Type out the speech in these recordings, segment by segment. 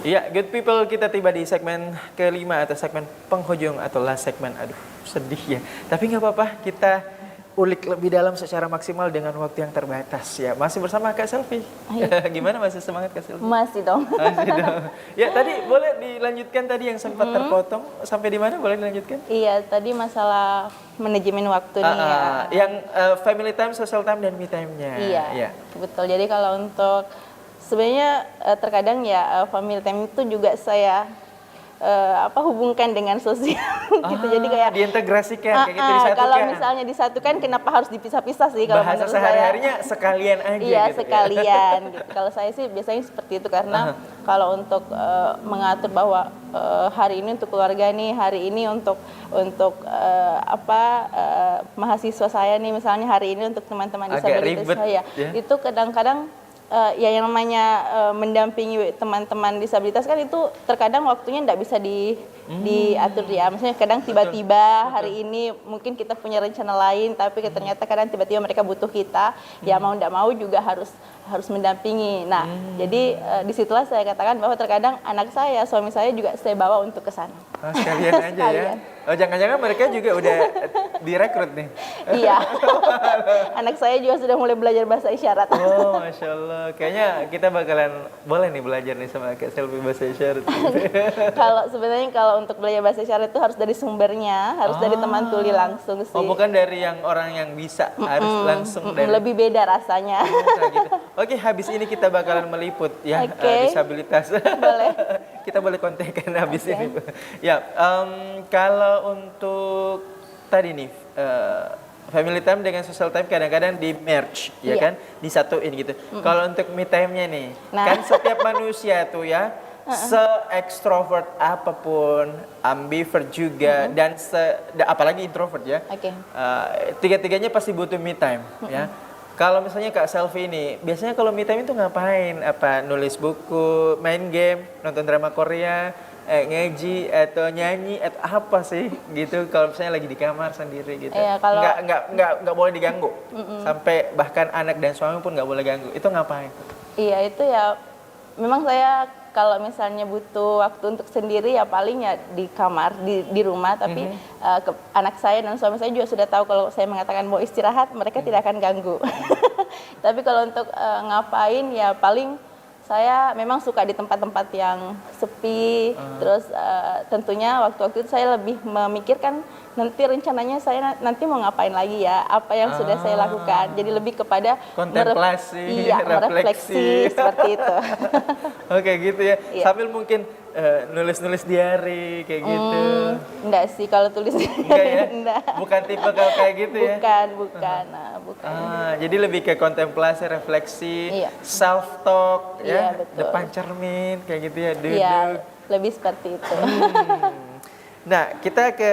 Ya, good people, kita tiba di segmen kelima atau segmen penghujung atau last segmen. Aduh, sedih ya. Tapi nggak apa-apa, kita ulik lebih dalam secara maksimal dengan waktu yang terbatas ya. Masih bersama Kak Selvi. Gimana, masih semangat Kak Selvi? Masih dong. Masih dong. Ya, tadi boleh dilanjutkan tadi yang sempat terpotong. Sampai di mana boleh dilanjutkan? Iya, tadi masalah manajemen waktu nih ya. Yang family time, social time, dan me time-nya. Iya, betul. Jadi kalau untuk sebenarnya terkadang ya family time itu juga saya hubungkan dengan sosial gitu. Jadi kayak diintegrasikan kayak gitu, disatukan. Kalau misalnya disatukan, kenapa harus dipisah-pisah sih kalau bahasa menurut sehari-harinya sekalian aja iya, gitu. sekalian gitu. Kalau saya sih biasanya seperti itu karena kalau untuk mengatur bahwa hari ini untuk keluarga nih, hari ini untuk mahasiswa saya nih, misalnya hari ini untuk teman-teman disabilitas saya. Ya. Itu kadang-kadang ya yang namanya mendampingi teman-teman disabilitas kan itu terkadang waktunya tidak bisa diatur ya. Maksudnya kadang tiba-tiba hari ini mungkin kita punya rencana lain, tapi ternyata kadang tiba-tiba mereka butuh kita, ya mau tidak mau juga harus mendampingi. Nah, jadi disitulah saya katakan bahwa terkadang anak saya, suami saya juga saya bawa untuk ke sana. Sekalian aja ya. Oh, jangan-jangan mereka juga udah direkrut nih? Iya. Anak saya juga sudah mulai belajar bahasa isyarat. Oh, Masya Allah. Kayaknya kita bakalan boleh nih belajar nih sama Kak Selvi bahasa isyarat. Kalau untuk belajar bahasa isyarat itu harus dari sumbernya, harus dari teman tuli langsung sih. Oh, bukan dari yang orang yang bisa, harus langsung dari... Lebih beda rasanya. Gitu. Oke, habis ini kita bakalan meliput ya disabilitas. Boleh. Kita boleh kontekan habis ini. Ya, kalau untuk tadi nih family time dengan social time kadang-kadang di merge ya kan, disatuin gitu. Kalau untuk me time-nya nih, kan setiap manusia tuh ya se-extrovert apapun, ambivert juga dan apalagi introvert ya. Tiga-tiganya pasti butuh me time ya. Kalau misalnya Kak Selvi ini, biasanya kalau me time itu ngapain? Apa nulis buku, main game, nonton drama Korea, ngaji atau nyanyi atau apa sih gitu? Kalau misalnya lagi di kamar sendiri gitu, nggak boleh diganggu, sampai bahkan anak dan suami pun nggak boleh ganggu. Itu ngapain? Iya, itu ya memang saya kalau misalnya butuh waktu untuk sendiri ya paling ya di kamar, di rumah. Tapi anak saya dan suami saya juga sudah tahu kalau saya mengatakan mau istirahat, mereka tidak akan ganggu. Tapi kalau untuk ngapain ya paling saya memang suka di tempat-tempat yang sepi. Terus tentunya waktu-waktu itu saya lebih memikirkan nanti rencananya saya nanti mau ngapain lagi ya, apa yang sudah saya lakukan. Jadi lebih kepada kontemplasi, merefleksi seperti itu. Oke, gitu ya. Sambil mungkin nulis-nulis diary kayak gitu. Enggak sih kalau tulis diary. Enggak ya? Enggak. Bukan tipe kalau kayak gitu ya? Bukan. Jadi lebih ke kontemplasi, refleksi, self talk ya, depan cermin kayak gitu ya, duduk. Iya, lebih seperti itu. Nah, kita ke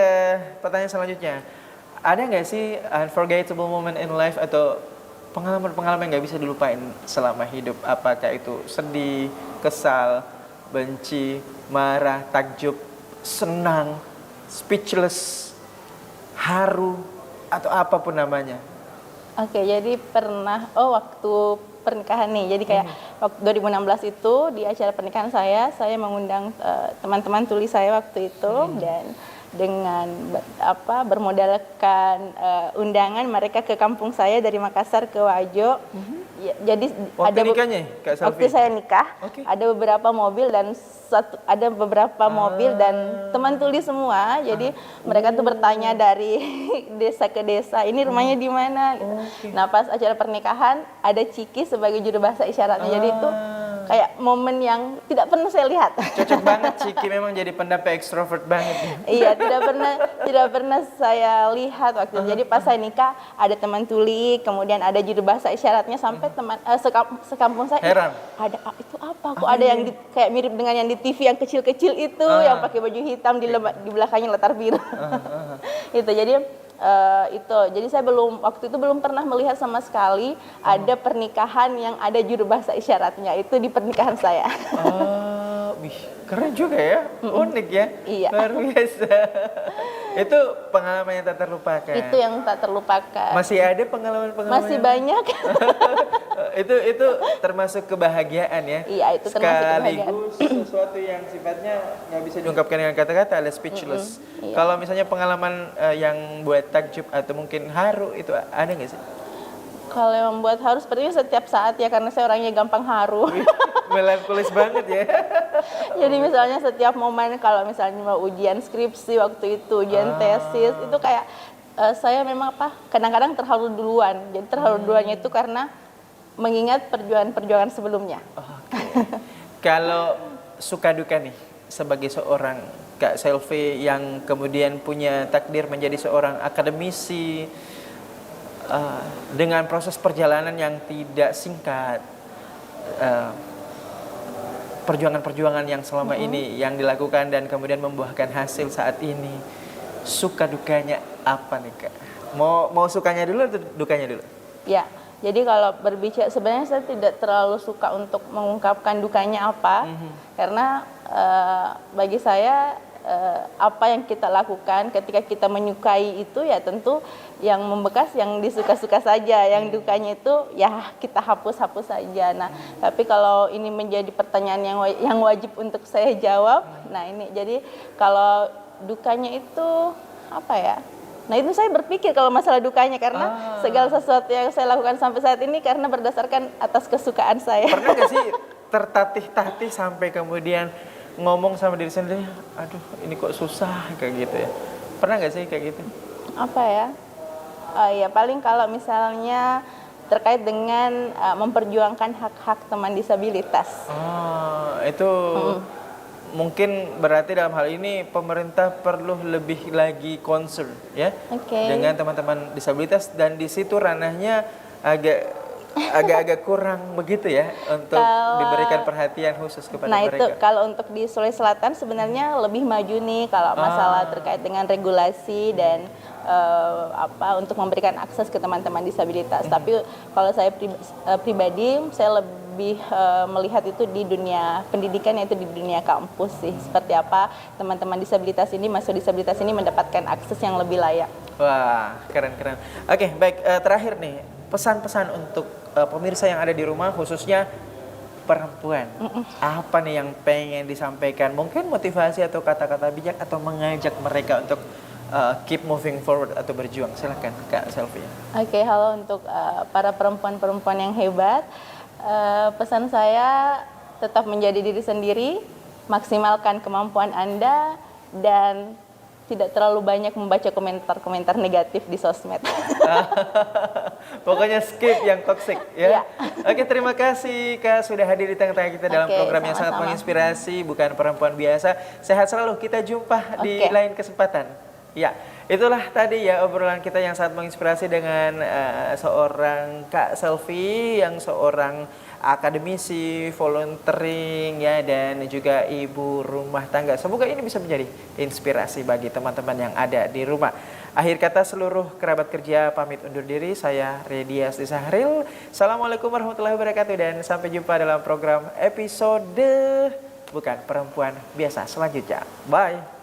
pertanyaan selanjutnya. Ada nggak sih unforgettable moment in life atau pengalaman-pengalaman yang nggak bisa dilupain selama hidup? Apakah itu sedih, kesal, benci, marah, takjub, senang, speechless, haru, atau apapun namanya? Oke, jadi pernah, waktu pernikahan nih. Jadi kayak waktu 2016 itu di acara pernikahan saya mengundang teman-teman tuli saya waktu itu dan dengan bermodalkan undangan mereka ke kampung saya dari Makassar ke Wajo. Ya, jadi waktu nikahnya, Kak Selvi? Waktu saya nikah, ada beberapa mobil dan mobil dan teman tuli semua. Jadi mereka tuh bertanya dari desa ke desa, ini rumahnya di mana? Gitu. Nah, pas acara pernikahan ada Ciki sebagai juru bahasa isyaratnya. Jadi itu kayak momen yang tidak pernah saya lihat. Cocok banget Ciki, memang jadi pendamping ekstrovert banget. Iya, tidak pernah saya lihat waktu itu. Jadi pas saya nikah ada teman tuli, kemudian ada juru bahasa isyaratnya, sampai teman sekampung saya heran. Ada itu apa? Kok ada yang kayak mirip dengan yang di TV yang kecil-kecil itu, yang pakai baju hitam di belakangnya letter biru. Itu jadi jadi saya waktu itu belum pernah melihat sama sekali ada pernikahan yang ada juru bahasa isyaratnya itu di pernikahan saya. wih, keren juga ya, unik ya, Iya. luar biasa. Itu pengalaman yang tak terlupakan. Itu yang tak terlupakan. Masih ada pengalaman-pengalaman? Masih banyak. itu termasuk kebahagiaan ya. Iya, itu termasuk kebahagiaan. Sekaligus sesuatu yang sifatnya nggak bisa diungkapkan dengan kata-kata, alias speechless. Iya. Kalau misalnya pengalaman yang buat takjub atau mungkin haru itu ada nggak sih? Kalau yang membuat haru sepertinya setiap saat ya, karena saya orangnya gampang haru. Melankolis banget ya. Jadi misalnya setiap momen, kalau misalnya mau ujian skripsi waktu itu, ujian tesis, itu kayak saya memang kadang-kadang terharu duluan. Jadi terharu duluannya itu karena mengingat perjuangan-perjuangan sebelumnya. Oke. Kalau suka duka nih sebagai seorang Kak Selvi yang kemudian punya takdir menjadi seorang akademisi dengan proses perjalanan yang tidak singkat, perjuangan-perjuangan yang selama ini yang dilakukan dan kemudian membuahkan hasil saat ini, suka dukanya apa nih Kak? Mau sukanya dulu atau dukanya dulu? Ya, jadi kalau berbicara, sebenarnya saya tidak terlalu suka untuk mengungkapkan dukanya apa, karena bagi saya apa yang kita lakukan ketika kita menyukai itu ya tentu yang membekas yang disuka-suka saja, yang dukanya itu ya kita hapus-hapus saja. Nah, tapi kalau ini menjadi pertanyaan yang wajib untuk saya jawab, nah ini jadi kalau dukanya itu apa ya? Nah itu saya berpikir kalau masalah dukanya, karena segala sesuatu yang saya lakukan sampai saat ini karena berdasarkan atas kesukaan saya. Pernah nggak sih tertatih-tatih sampai kemudian ngomong sama diri sendiri, aduh ini kok susah kayak gitu ya? Pernah nggak sih kayak gitu? Apa ya? Ya paling kalau misalnya terkait dengan memperjuangkan hak-hak teman disabilitas. Itu mungkin berarti dalam hal ini pemerintah perlu lebih lagi concern ya dengan teman-teman disabilitas, dan di situ ranahnya agak kurang begitu ya untuk diberikan perhatian khusus kepada mereka. Nah itu kalau untuk di Sulawesi Selatan sebenarnya lebih maju nih kalau masalah terkait dengan regulasi dan untuk memberikan akses ke teman-teman disabilitas. Tapi kalau saya pribadi saya lebih melihat itu di dunia pendidikan, yaitu di dunia kampus sih. Seperti apa teman-teman disabilitas ini, mahasiswa disabilitas ini mendapatkan akses yang lebih layak. Wah, keren-keren. Oke, baik, terakhir nih, pesan-pesan untuk pemirsa yang ada di rumah, khususnya perempuan. Apa nih yang pengen disampaikan? Mungkin motivasi atau kata-kata bijak atau mengajak mereka untuk keep moving forward atau berjuang. Silakan Kak Selvi. Oke, halo untuk para perempuan-perempuan yang hebat. Pesan saya tetap menjadi diri sendiri, maksimalkan kemampuan Anda, dan tidak terlalu banyak membaca komentar-komentar negatif di sosmed. Pokoknya skip yang toxic ya. Ya. Oke, terima kasih Kak sudah hadir di tengah-tengah kita dalam program yang sangat sama-sama. menginspirasi, bukan perempuan biasa. Sehat selalu, kita jumpa di lain kesempatan. Ya, itulah tadi ya obrolan kita yang sangat menginspirasi dengan seorang Kak Selvi yang seorang akademisi, volunteering ya, dan juga ibu rumah tangga. Semoga ini bisa menjadi inspirasi bagi teman-teman yang ada di rumah. Akhir kata, seluruh kerabat kerja pamit undur diri. Saya Redias Sahril. Assalamualaikum warahmatullahi wabarakatuh, dan sampai jumpa dalam program episode Bukan Perempuan Biasa selanjutnya. Bye.